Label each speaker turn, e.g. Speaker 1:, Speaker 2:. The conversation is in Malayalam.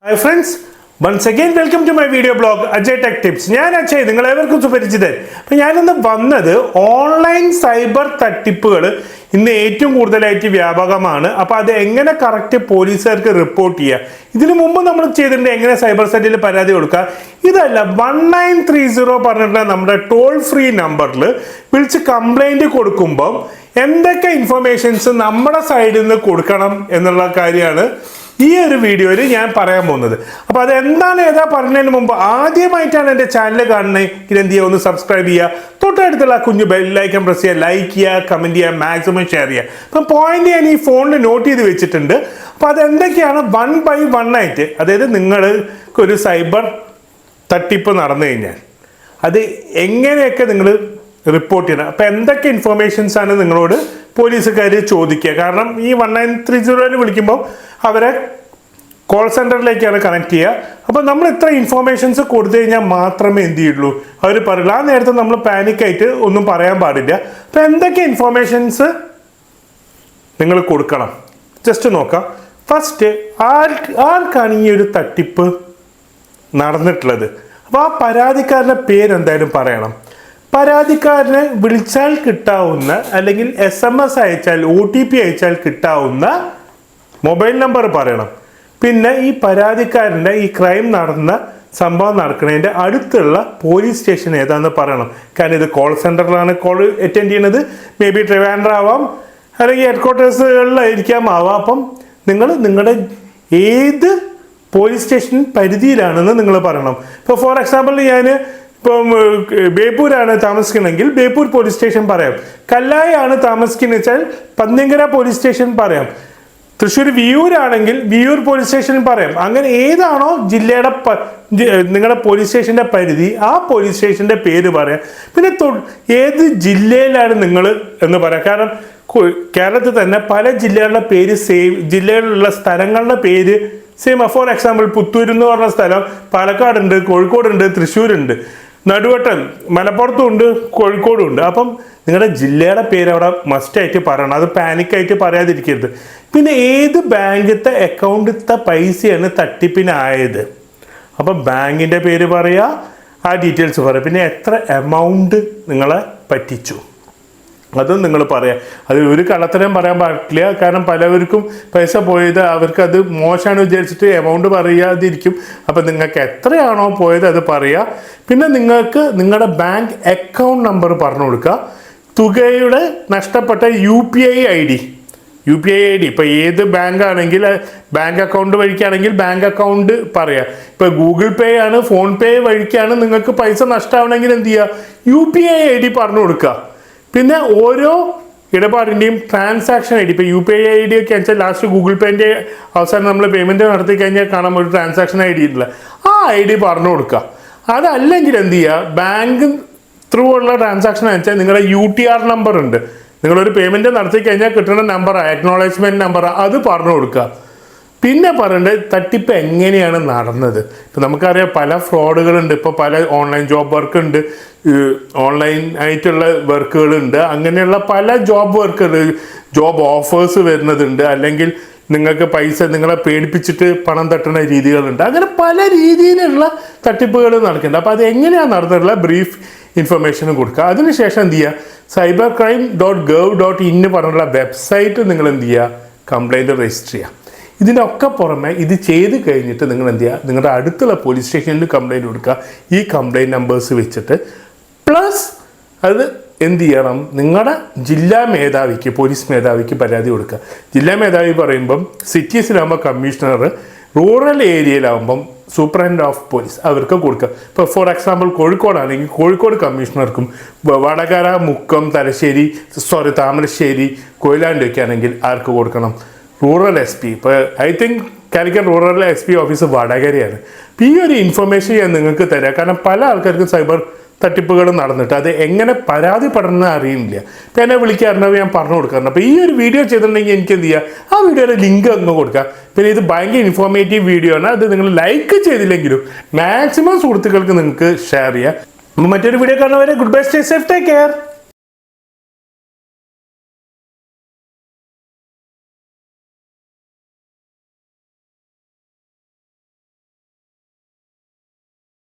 Speaker 1: Hi friends, once again welcome to my video blog Ajay Tech Tips. ഞാൻ അജയ്, നിങ്ങളേവർക്കും സുപരിചിതൻ. അപ്പോൾ ഞാനിന്ന് വന്നത് ഓൺലൈൻ സൈബർ തട്ടിപ്പുകൾ ഇന്ന് ഏറ്റവും കൂടുതലായിട്ട് വ്യാപകമാണ്. അപ്പോൾ അത് എങ്ങനെ കറക്റ്റ് പോലീസുകാർക്ക് റിപ്പോർട്ട് ചെയ്യുക, ഇതിനു മുമ്പ് നമ്മൾ ചെയ്തിട്ടുണ്ട് എങ്ങനെ സൈബർ സെല്ലിൽ പരാതി കൊടുക്കുക. ഇതല്ല 1930 പറഞ്ഞിട്ടുള്ള നമ്മുടെ ടോൾ ഫ്രീ നമ്പറിൽ വിളിച്ച് കംപ്ലൈൻറ്റ് കൊടുക്കുമ്പം എന്തൊക്കെ ഇൻഫർമേഷൻസ് നമ്മുടെ സൈഡിൽ നിന്ന് കൊടുക്കണം എന്നുള്ള കാര്യമാണ് ഈ ഒരു വീഡിയോയിൽ ഞാൻ പറയാൻ പോകുന്നത്. അപ്പോൾ അതെന്താണ് ഏതാ പറഞ്ഞതിന് മുമ്പ് ആദ്യമായിട്ടാണ് എൻ്റെ ചാനൽ കാണുന്നത് എന്ത് ചെയ്യുക, ഒന്ന് സബ്സ്ക്രൈബ് ചെയ്യുക, തൊട്ടടുത്തുള്ള കുഞ്ഞു ബെല്ലൈക്കൺ പ്രസ് ചെയ്യുക, ലൈക്ക് ചെയ്യുക, കമൻറ്റ് ചെയ്യുക, മാക്സിമം ഷെയർ ചെയ്യുക. അപ്പം പോയിന്റ് ഞാൻ ഈ ഫോണിൽ നോട്ട് ചെയ്ത് വെച്ചിട്ടുണ്ട്. അപ്പോൾ അതെന്തൊക്കെയാണ് 1 by 1 ആയിട്ട്, അതായത് നിങ്ങൾക്കൊരു സൈബർ തട്ടിപ്പ് നടന്നു കഴിഞ്ഞാൽ അത് എങ്ങനെയൊക്കെ നിങ്ങൾ റിപ്പോർട്ട് ചെയ്യണം. അപ്പോൾ എന്തൊക്കെ ഇൻഫർമേഷൻസ് ആണ് നിങ്ങളോട് പോലീസുകാർ ചോദിക്കുക. കാരണം ഈ 1930 വിളിക്കുമ്പോൾ അവരെ കോൾ സെൻറ്ററിലേക്കാണ് കണക്ട് ചെയ്യുക. അപ്പോൾ നമ്മൾ ഇത്ര ഇൻഫർമേഷൻസ് കൊടുത്തു കഴിഞ്ഞാൽ മാത്രമേ എന്ത് ചെയ്യുള്ളൂ, അവർ പറയില്ല. ആ നേരത്തെ നമ്മൾ പാനിക്കായിട്ട് ഒന്നും പറയാൻ പാടില്ല. അപ്പോൾ എന്തൊക്കെ ഇൻഫർമേഷൻസ് നിങ്ങൾ കൊടുക്കണം ജസ്റ്റ് നോക്കാം. ഫസ്റ്റ്, ആർക്കാണ് ഈ ഒരു തട്ടിപ്പ് നടന്നിട്ടുള്ളത്. അപ്പോൾ ആ പരാതിക്കാരൻ്റെ പേരെന്തായാലും പറയണം. പരാതിക്കാരനെ വിളിച്ചാൽ കിട്ടാവുന്ന അല്ലെങ്കിൽ SMS അയച്ചാൽ OTP അയച്ചാൽ കിട്ടാവുന്ന മൊബൈൽ നമ്പർ പറയണം. പിന്നെ ഈ പരാതിക്കാരൻ്റെ ഈ ക്രൈം നടന്ന സംഭവം നടക്കുന്നതിൻ്റെ അടുത്തുള്ള പോലീസ് സ്റ്റേഷൻ ഏതാണെന്ന് പറയണം. കാരണം ഇത് കോൾ സെൻറ്ററിലാണ് കോൾ അറ്റൻഡ് ചെയ്യുന്നത്. മേ ബി ട്രിവാൻഡ്രം ആവാം, അല്ലെങ്കിൽ ഹെഡ് ക്വാർട്ടേഴ്സുകളിലായിരിക്കാം ആവാം. അപ്പം നിങ്ങൾ നിങ്ങളുടെ ഏത് പോലീസ് സ്റ്റേഷൻ പരിധിയിലാണെന്ന് നിങ്ങൾ പറയണം. ഇപ്പോൾ ഫോർ എക്സാമ്പിൾ ഞാൻ ഇപ്പം ബേപ്പൂരാണ് താമസിക്കണമെങ്കിൽ ബേപ്പൂർ പോലീസ് സ്റ്റേഷൻ പറയാം. കല്ലായി ആണ് താമസിക്കുന്നത് വെച്ചാൽ പന്നിങ്കര പോലീസ് സ്റ്റേഷൻ പറയാം. തൃശ്ശൂർ വിയൂരാണെങ്കിൽ വിയൂർ പോലീസ് സ്റ്റേഷൻ പറയാം. അങ്ങനെ ഏതാണോ ജില്ലയുടെ നിങ്ങളുടെ പോലീസ് സ്റ്റേഷൻ്റെ പരിധി, ആ പോലീസ് സ്റ്റേഷൻ്റെ പേര് പറയാം. പിന്നെ ഏത് ജില്ലയിലാണ് നിങ്ങൾ എന്ന് പറയാം. കാരണം കേരളത്തിൽ തന്നെ പല ജില്ലകളുടെ പേര് സെയിം, ജില്ലയിലുള്ള സ്ഥലങ്ങളുടെ പേര് സെയിം. ഫോർ എക്സാമ്പിൾ പുത്തൂർ എന്ന് പറഞ്ഞ സ്ഥലം പാലക്കാടുണ്ട്, കോഴിക്കോടുണ്ട്, തൃശ്ശൂരുണ്ട്, നടുവട്ടം മലപ്പുറത്തും ഉണ്ട്, കോഴിക്കോടും ഉണ്ട്. അപ്പം നിങ്ങളുടെ ജില്ലയുടെ പേര് അവിടെ മസ്റ്റായിട്ട് പറയണം. അത് പാനിക്കായിട്ട് പറയാതിരിക്കരുത്. പിന്നെ ഏത് ബാങ്കിലത്തെ അക്കൗണ്ടിലത്തെ പൈസയാണ് തട്ടിപ്പിനായത്, അപ്പം ബാങ്കിൻ്റെ പേര് പറയുക, ആ ഡീറ്റെയിൽസ് പറയുക. പിന്നെ എത്ര എമൗണ്ട് നിങ്ങളെ പറ്റിച്ചു അതും നിങ്ങൾ പറയാം. അത് ഒരു കള്ളത്തരം പറയാൻ പാടില്ല. കാരണം പലവർക്കും പൈസ പോയത് അവർക്കത് മോശമാണ് വിചാരിച്ചിട്ട് എമൗണ്ട് പറയാതിരിക്കും. അപ്പം നിങ്ങൾക്ക് എത്രയാണോ പോയത് അത് പറയുക. പിന്നെ നിങ്ങൾക്ക് നിങ്ങളുടെ ബാങ്ക് അക്കൗണ്ട് നമ്പർ പറഞ്ഞു കൊടുക്കുക. തുകയുടെ നഷ്ടപ്പെട്ട UPI ID ഇപ്പോൾ ഏത് ബാങ്കാണെങ്കിൽ ബാങ്ക് അക്കൗണ്ട് വഴിക്കാണെങ്കിൽ ബാങ്ക് അക്കൗണ്ട് പറയാം. ഇപ്പോൾ ഗൂഗിൾ പേ ആണ്, ഫോൺ പേ വഴിക്കാണ് നിങ്ങൾക്ക് പൈസ നഷ്ടമാവണമെങ്കിൽ എന്ത് ചെയ്യുക, UPI ID പറഞ്ഞു കൊടുക്കുക. പിന്നെ ഓരോ ഇടപാടിൻ്റെയും ട്രാൻസാക്ഷൻ ID, ഇപ്പോൾ UPI ID ഒക്കെ വെച്ചാൽ ലാസ്റ്റ് ഗൂഗിൾ പേൻ്റെ അവസാനം നമ്മൾ പേയ്മെൻറ്റ് നടത്തി കഴിഞ്ഞാൽ കാണാൻ ഒരു ട്രാൻസാക്ഷൻ ID ഉണ്ടല്ലോ, ആ ID പറഞ്ഞു കൊടുക്കുക. അതല്ലെങ്കിൽ എന്ത് ചെയ്യുക, ബാങ്ക് ത്രൂ ഉള്ള ട്രാൻസാക്ഷൻ വെച്ചാൽ നിങ്ങളുടെ UTR നമ്പർ ഉണ്ട്, നിങ്ങളൊരു പേയ്മെൻറ്റ് നടത്തി കഴിഞ്ഞാൽ കിട്ടുന്ന നമ്പർ, അക്നോളജ്മെൻറ്റ് നമ്പർ, അത് പറഞ്ഞു കൊടുക്കുക. പിന്നെ പറയേണ്ടത് തട്ടിപ്പ് എങ്ങനെയാണ് നടന്നത്. ഇപ്പം നമുക്കറിയാം പല ഫ്രോഡുകളുണ്ട്. ഇപ്പോൾ പല ഓൺലൈൻ ജോബ് വർക്ക് ഉണ്ട്, ഓൺലൈൻ ആയിട്ടുള്ള വർക്കുകളുണ്ട്. അങ്ങനെയുള്ള പല ജോബ് ഓഫേഴ്സ് വരുന്നതുണ്ട്. അല്ലെങ്കിൽ നിങ്ങൾക്ക് പൈസ നിങ്ങളെ പേടിപ്പിച്ചിട്ട് പണം തട്ടുന്ന രീതികളുണ്ട്. അങ്ങനെ പല രീതിയിലുള്ള തട്ടിപ്പുകൾ നടക്കുന്നുണ്ട്. അപ്പോൾ അത് എങ്ങനെയാണ് നടന്നിട്ടുള്ള ബ്രീഫ് ഇൻഫർമേഷനും കൊടുക്കുക. അതിനുശേഷം എന്ത് ചെയ്യുക, cybercrime.gov.in പറഞ്ഞുള്ള വെബ്സൈറ്റ് നിങ്ങൾ എന്ത് ചെയ്യുക, കംപ്ലൈൻറ്റ് രജിസ്റ്റർ ചെയ്യുക. ഇതിനൊക്കെ പുറമെ ഇത് ചെയ്ത് കഴിഞ്ഞിട്ട് നിങ്ങൾ എന്ത് ചെയ്യുക, നിങ്ങളുടെ അടുത്തുള്ള പോലീസ് സ്റ്റേഷനിൽ കംപ്ലൈൻറ്റ് കൊടുക്കുക. ഈ കംപ്ലൈൻറ്റ് നമ്പേഴ്സ് വെച്ചിട്ട് പ്ലസ് അത് എന്ത് ചെയ്യണം, നിങ്ങളുടെ ജില്ലാ മേധാവിക്ക്, പോലീസ് മേധാവിക്ക് പരാതി കൊടുക്കുക. ജില്ലാ മേധാവി പറയുമ്പം സിറ്റീസിലാകുമ്പോൾ കമ്മീഷണർ, റൂറൽ ഏരിയയിലാകുമ്പം സൂപ്രണ്ട് ഓഫ് പോലീസ് അവർക്ക് കൊടുക്കുക. ഇപ്പോൾ ഫോർ എക്സാമ്പിൾ കോഴിക്കോടാണെങ്കിൽ കോഴിക്കോട് കമ്മീഷണർക്കും, വടകര, മുക്കം, താമരശ്ശേരി, കൊയിലാണ്ടിയൊക്കെ ആണെങ്കിൽ ആർക്ക് കൊടുക്കണം, റൂറൽ SP. ഇപ്പോൾ I think Calicut rural SP office വടകരയാണ്. അപ്പോൾ ഈ ഒരു ഇൻഫർമേഷൻ ഞാൻ നിങ്ങൾക്ക് തരാം. കാരണം പല ആൾക്കാർക്കും സൈബർ തട്ടിപ്പുകൾ നടന്നിട്ട് അത് എങ്ങനെ പരാതിപ്പെടണമെന്ന് അറിയില്ല. ഇപ്പം എന്നെ വിളിക്കാറുണ്ട്, ഞാൻ പറഞ്ഞു കൊടുക്കാറുണ്ട്. അപ്പോൾ ഈ ഒരു വീഡിയോ ചെയ്തിട്ടുണ്ടെങ്കിൽ എനിക്ക് എന്ത് ചെയ്യുക, ആ വീഡിയോയുടെ ലിങ്ക് അങ്ങ് കൊടുക്കുക. പിന്നെ ഇത് ഭയങ്കര ഇൻഫോർമേറ്റീവ് വീഡിയോ ആണ്. അത് നിങ്ങൾ ലൈക്ക് ചെയ്തില്ലെങ്കിലും മാക്സിമം സുഹൃത്തുക്കൾക്ക് നിങ്ങൾക്ക് ഷെയർ ചെയ്യാം. അപ്പോൾ മറ്റൊരു വീഡിയോ കാണുന്നവരെ good bye, stay safe, take care.